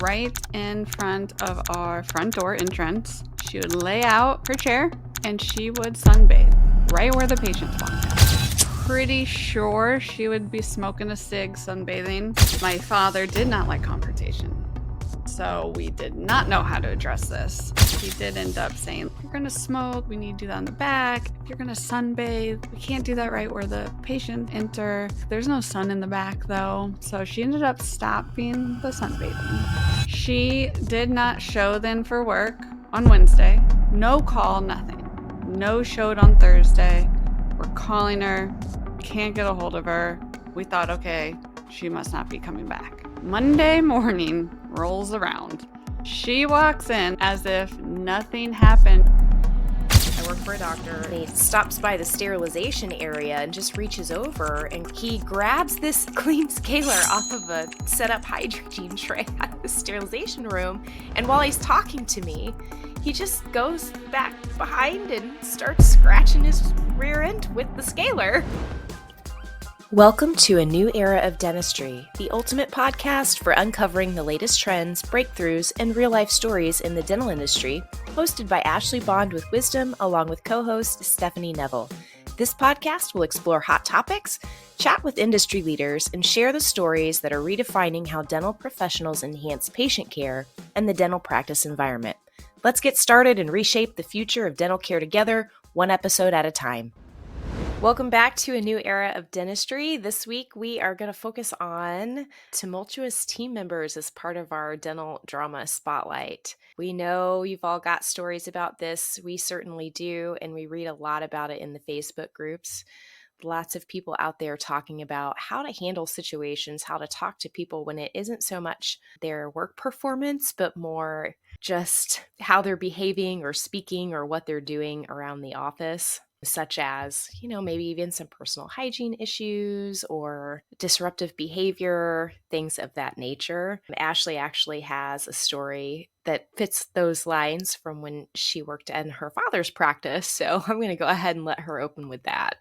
right in front of our front door entrance. She would lay out her chair and she would sunbathe right where the patients walked in. Pretty sure she would be smoking a cig sunbathing. My father did not like confrontation, so we did not know how to address this. He did end up saying, if you're gonna smoke, we need to do that in the back. If you're gonna sunbathe, we can't do that right where the patient enter. There's no sun in the back though, so she ended up stopping the sunbathing. She did not show then for work on Wednesday. No call, nothing. No showed on Thursday. We're calling her, can't get a hold of her. We thought, okay, she must not be coming back. Monday morning rolls around. She walks in as if nothing happened. I work for a doctor. He stops by the sterilization area and just reaches over and he grabs this clean scaler off of a set up hygiene tray at the sterilization room. And while he's talking to me, he just goes back behind and starts scratching his rear end with the scaler. Welcome to A New Era of Dentistry, the ultimate podcast for uncovering the latest trends, breakthroughs, and real-life stories in the dental industry, hosted by Ashley Bond with Wisdom, along with co-host Stephanie Neville. This podcast will explore hot topics, chat with industry leaders, and share the stories that are redefining how dental professionals enhance patient care and the dental practice environment. Let's get started and reshape the future of dental care together, one episode at a time. Welcome back to A New Era of Dentistry. This week we are going to focus on tumultuous team members as part of our dental drama spotlight. We know you've all got stories about this. We certainly do, and we read a lot about it in the Facebook groups. Lots of people out there talking about how to handle situations, how to talk to people when it isn't so much their work performance, but more just how they're behaving or speaking or what they're doing around the office, such as, maybe even some personal hygiene issues or disruptive behavior, things of that nature. Ashley actually has a story that fits those lines from when she worked in her father's practice. So I'm going to go ahead and let her open with that.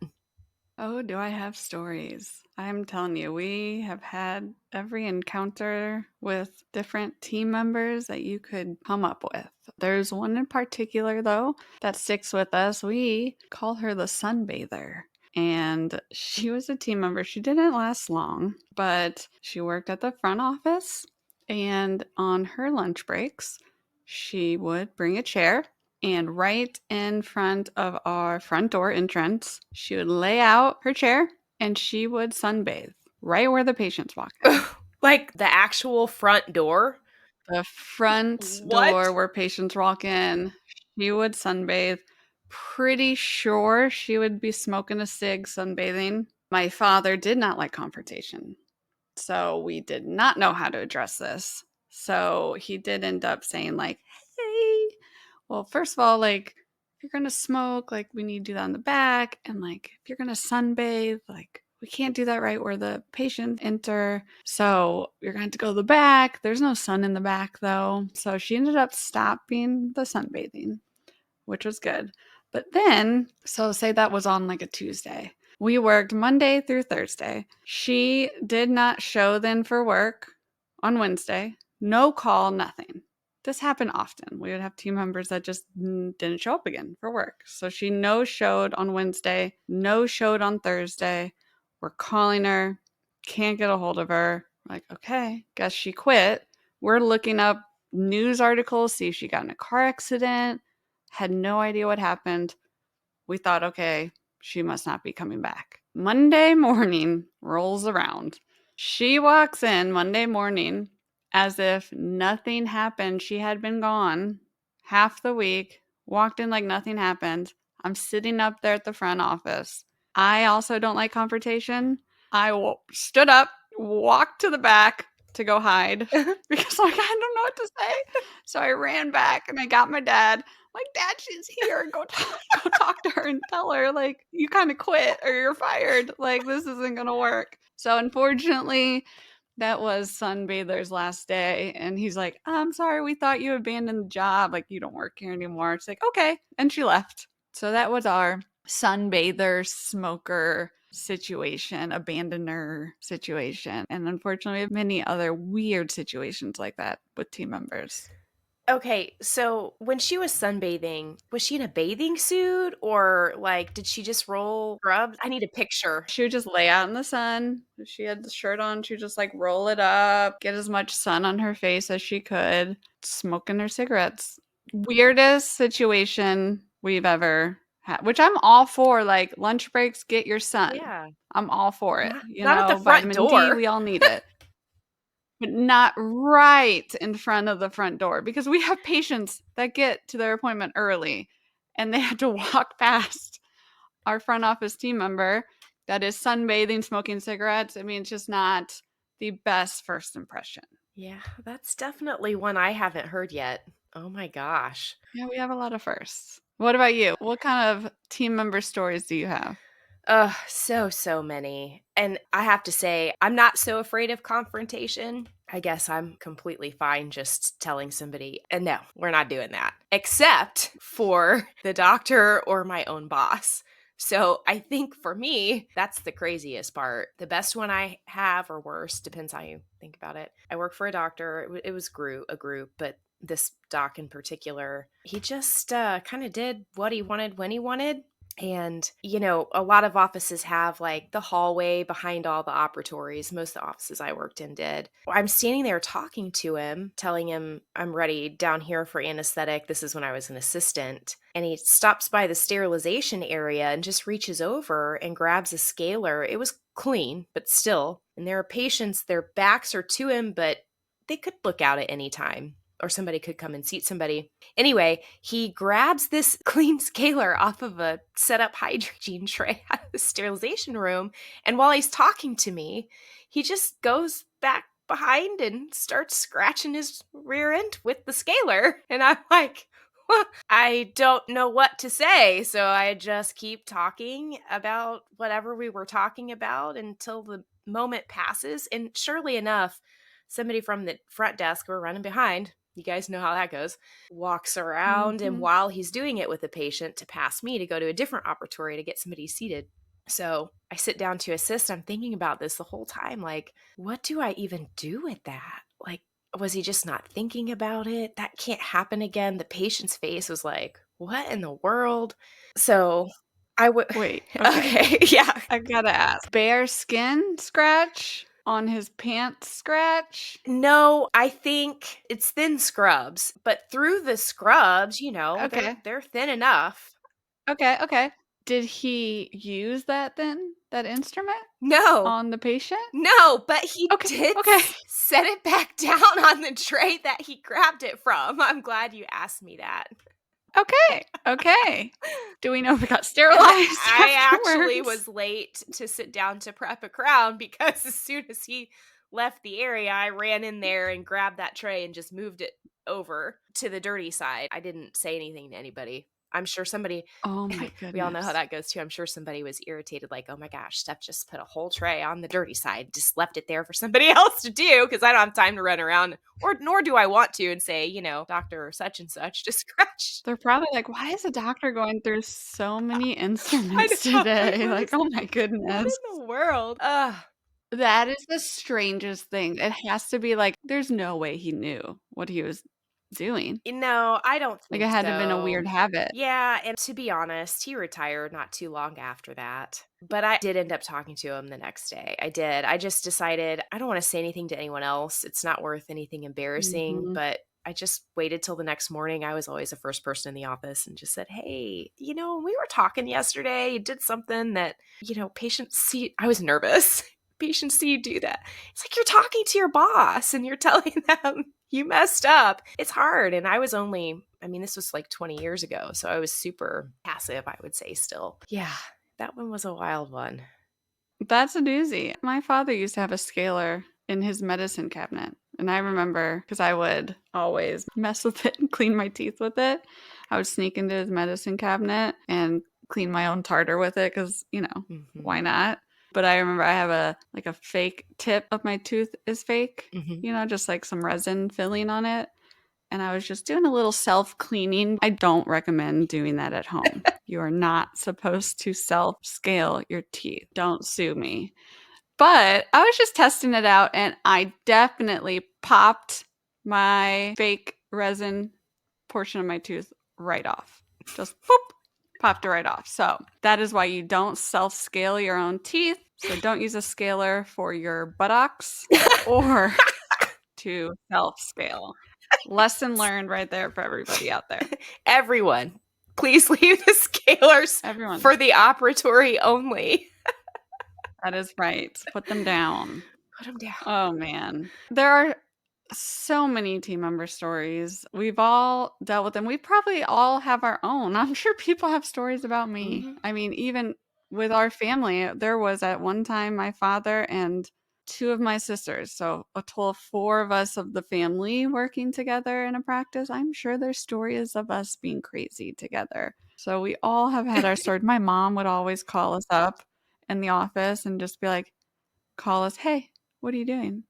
Oh, do I have stories? I'm telling you, we have had every encounter with different team members that you could come up with. There's one in particular, though, that sticks with us. We call her the sunbather. And she was a team member. She didn't last long, but she worked at the front office. And on her lunch breaks, she would bring a chair. And right in front of our front door entrance, she would lay out her chair and she would sunbathe right where the patients walk in. Like the actual front door? The front door where patients walk in, she would sunbathe. Pretty sure she would be smoking a cig sunbathing. My father did not like confrontation, so we did not know how to address this. So he did end up saying like, hey, well, first of all, like, if you're gonna smoke, like, we need to do that in the back. And like, if you're gonna sunbathe, like, we can't do that right where the patient enter. So you're going to have to go to the back. There's no sun in the back though. So she ended up stopping the sunbathing, which was good. But then, so say that was on like a Tuesday. We worked Monday through Thursday. She did not show then for work on Wednesday. No call, nothing. This happened often. We would have team members that just didn't show up again for work. So she no showed on Wednesday, no showed on Thursday. We're calling her, can't get a hold of her. We're like, okay, guess she quit. We're looking up news articles, see if she got in a car accident. Had no idea what happened. We thought, okay, she must not be coming back. Monday morning rolls around. She walks in Monday morning as if nothing happened. She had been gone half the week, walked in like nothing happened. I'm sitting up there at the front office. I also don't like confrontation. I stood up, walked to the back to go hide because like I don't know what to say. So I ran back and I got my dad. Like, Dad, she's here. Go talk to her and tell her, like, you kind of quit or you're fired. Like, this isn't going to work. So, unfortunately, that was Sunbather's last day. And he's like, I'm sorry, we thought you abandoned the job. Like, you don't work here anymore. It's like, okay. And she left. So, that was our Sunbather smoker situation, abandoner situation. And unfortunately, we have many other weird situations like that with team members. Okay, so when she was sunbathing, was she in a bathing suit or like did she just roll scrubs? I need a picture. She would just lay out in the sun. If she had the shirt on, she would just like roll it up, get as much sun on her face as she could, smoking her cigarettes. Weirdest situation we've ever had, which I'm all for. Like lunch breaks, get your sun. Yeah. I'm all for it. Not at the front Vitamin D, door. we all need it. But not right in front of the front door because we have patients that get to their appointment early and they have to walk past our front office team member that is sunbathing, smoking cigarettes. I mean, it's just not the best first impression. Yeah, that's definitely one I haven't heard yet. Oh my gosh. Yeah, we have a lot of firsts. What about you? What kind of team member stories do you have? So many. And I have to say, I'm not so afraid of confrontation. I guess I'm completely fine just telling somebody, and no, we're not doing that, except for the doctor or my own boss. So I think for me, that's the craziest part. The best one I have, or worst, depends how you think about it. I work for a doctor. It was a group, but this doc in particular, he just kind of did what he wanted when he wanted. And, a lot of offices have like the hallway behind all the operatories. Most of the offices I worked in did. I'm standing there talking to him, telling him I'm ready down here for anesthetic. This is when I was an assistant. And he stops by the sterilization area and just reaches over and grabs a scaler. It was clean, but still. And there are patients, their backs are to him, but they could look out at any time. Or somebody could come and seat somebody. Anyway, he grabs this clean scaler off of a set up hygiene tray out of the sterilization room. And while he's talking to me, he just goes back behind and starts scratching his rear end with the scaler. And I'm like, I don't know what to say. So I just keep talking about whatever we were talking about until the moment passes. And surely enough, somebody from the front desk, we're running behind, you guys know how that goes, walks around. And Mhm. while he's doing it with the patient, to pass me to go to a different operatory to get somebody seated. So I sit down to assist. I'm thinking about this the whole time. Like, what do I even do with that? Like, was he just not thinking about it? That can't happen again. The patient's face was like, what in the world? So I would, Wait, okay. okay, yeah. I gotta ask. Bare skin scratch on his pants scratch? No, I think it's thin scrubs, but through the scrubs, Okay. they're thin enough. Okay, okay. Did he use that then? That instrument No, on the patient? no, but he Okay, did okay. set it back down on the tray that he grabbed it from. I'm glad you asked me that. Okay, okay. Do we know if it got sterilized I actually afterwards? was late to sit down to prep a crown because as soon as he left the area, I ran in there and grabbed that tray and just moved it over to the dirty side. I didn't say anything to anybody. I'm sure somebody, Oh my we all know how goodness. that goes too. I'm sure somebody was irritated, like, oh my gosh, Steph just put a whole tray on the dirty side, just left it there for somebody else to do because I don't have time to run around, or nor do I want to and say, Dr. Such and such just scratched. They're probably like, "Why is the doctor going through so many I instruments know. Like, today?" Like, "Oh my what goodness." in the world? Ugh. That is the strangest thing. It has to be like, there's no way he knew what he was doing. No, I don't Like, think it had to have been a so. weird habit. Yeah, and to be honest, he retired not too long after that. But I did end up talking to him the next day. I did. I just decided I don't want to say anything to anyone else. It's not worth anything embarrassing, Mhm. but I just waited till the next morning. I was always the first person in the office and just said, "Hey, when we were talking yesterday, you did something that, patients see." I was nervous. Patients see you do that. It's like you're talking to your boss and you're telling them you messed up. It's hard. And this was like 20 years ago. So I was super passive, I would say still. Yeah, that one was a wild one. That's a doozy. My father used to have a scaler in his medicine cabinet, and I remember because I would always mess with it and clean my teeth with it. I would sneak into his medicine cabinet and clean my own tartar with it because, Hmm. why not? But I remember I have a fake tip of my tooth is fake, Hmm. just like some resin filling on it. and I was just doing a little self-cleaning. I don't recommend doing that at home. You are not supposed to self-scale your teeth. Don't sue me. But I was just testing it out, and I definitely popped my fake resin portion of my tooth right off. Just boop, popped it right off. So that is why you don't self-scale your own teeth. So don't use a scaler for your buttocks or to self-scale. Lesson learned right there for everybody out there. Everyone, please leave the scalers Everyone. for the operatory only. That is right. Put them down. Put them down. Oh, man. There are so many team member stories. We've all dealt with them. We probably all have our own. I'm sure people have stories about me. Mhm. I mean, even with our family, there was at one time my father and two of my sisters. So a total of four of us of the family working together in a practice. I'm sure there's stories of us being crazy together. So we all have had our stories. My mom would always call us up in the office and just be like, call us, hey, what are you doing?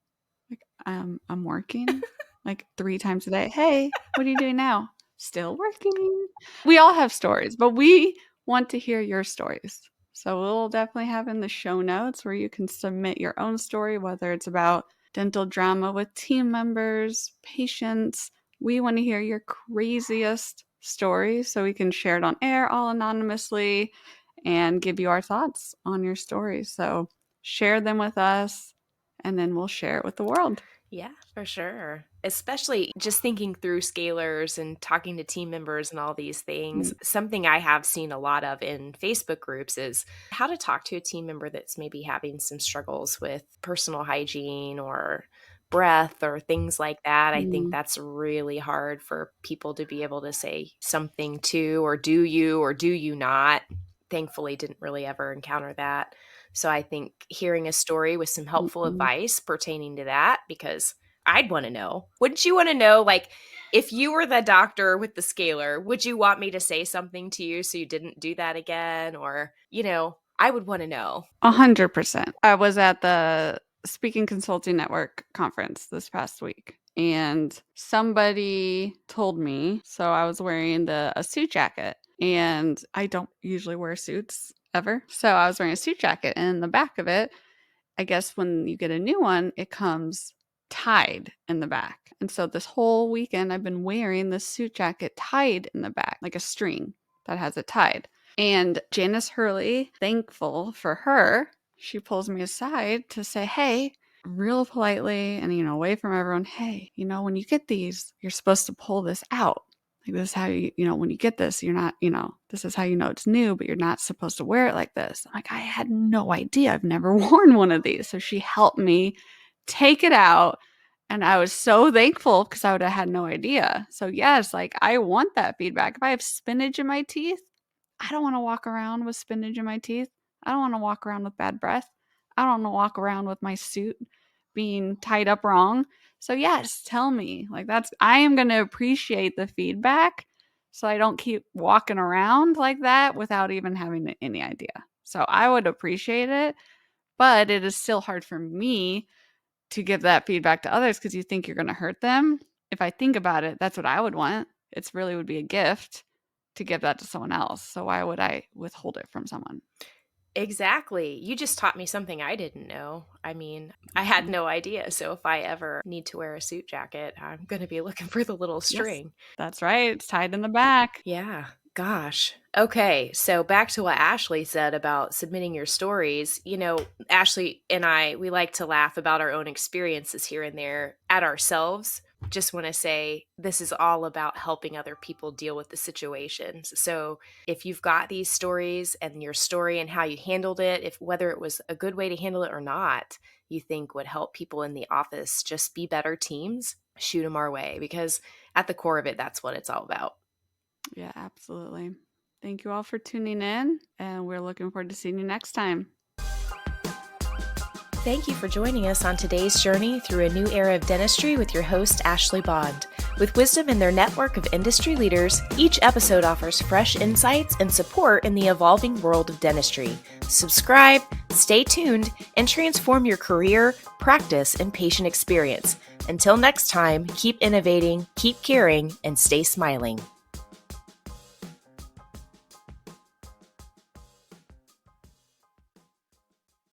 Like, I'm working like 3 times a day. Hey, what are you doing now? Still working. We all have stories, but we want to hear your stories. So we'll definitely have in the show notes where you can submit your own story, whether it's about dental drama with team members, patients. We want to hear your craziest stories so we can share it on air all anonymously and give you our thoughts on your stories. So share them with us and then we'll share it with the world. Yeah, for sure. Especially just thinking through scalers and talking to team members and all these things. Something I have seen a lot of in Facebook groups is how to talk to a team member that's maybe having some struggles with personal hygiene or breath or things like that. I think that's really hard for people to be able to say something to, or do you not. Thankfully, didn't really ever encounter that. So I think hearing a story with some helpful advice pertaining to that, because I'd want to know. Wouldn't you want to know, like, if you were the doctor with the scaler, would you want me to say something to you so you didn't do that again? Or, I would want to know. 100%. I was at the Speaking Consulting Network conference this past week, and somebody told me, so I was wearing a suit jacket, and I don't usually wear suits ever. So I was wearing a suit jacket, and in the back of it, I guess when you get a new one, it comes tied in the back. And so this whole weekend, I've been wearing this suit jacket tied in the back, like a string that has it tied. And Janice Hurley, thankful for her, she pulls me aside to say, hey, real politely and, away from everyone, hey, when you get these, you're supposed to pull this out. Like, this is how when you get this, you're not, this is how it's new, but you're not supposed to wear it like this. I'm like, I had no idea. I've never worn one of these. So she helped me take it out. And I was so thankful because I would have had no idea. So yes, like, I want that feedback. If I have spinach in my teeth, I don't want to walk around with spinach in my teeth. I don't want to walk around with bad breath. I don't want to walk around with my suit being tied up wrong. So yes, tell me. Like, I am going to appreciate the feedback so I don't keep walking around like that without even having any idea. So I would appreciate it, but it is still hard for me to give that feedback to others because you think you're going to hurt them. If I think about it, that's what I would want. It really would be a gift to give that to someone else. So why would I withhold it from someone? Exactly. You just taught me something I didn't know. I mean, I had no idea. So if I ever need to wear a suit jacket, I'm going to be looking for the little string. Yes, that's right. It's tied in the back. Yeah. Gosh. Okay. So back to what Ashley said about submitting your stories. Ashley and I, we like to laugh about our own experiences here and there at ourselves. Just want to say this is all about helping other people deal with the situations. So if you've got these stories and your story and how you handled it, if whether it was a good way to handle it or not, you think would help people in the office just be better teams, shoot them our way, because at the core of it, that's what it's all about. Yeah, absolutely. Thank you all for tuning in, and we're looking forward to seeing you next time. Thank you for joining us on today's journey through a new era of dentistry with your host, Ashley Bond. With wisdom in their network of industry leaders, each episode offers fresh insights and support in the evolving world of dentistry. Subscribe, stay tuned, and transform your career, practice, and patient experience. Until next time, keep innovating, keep caring, and stay smiling.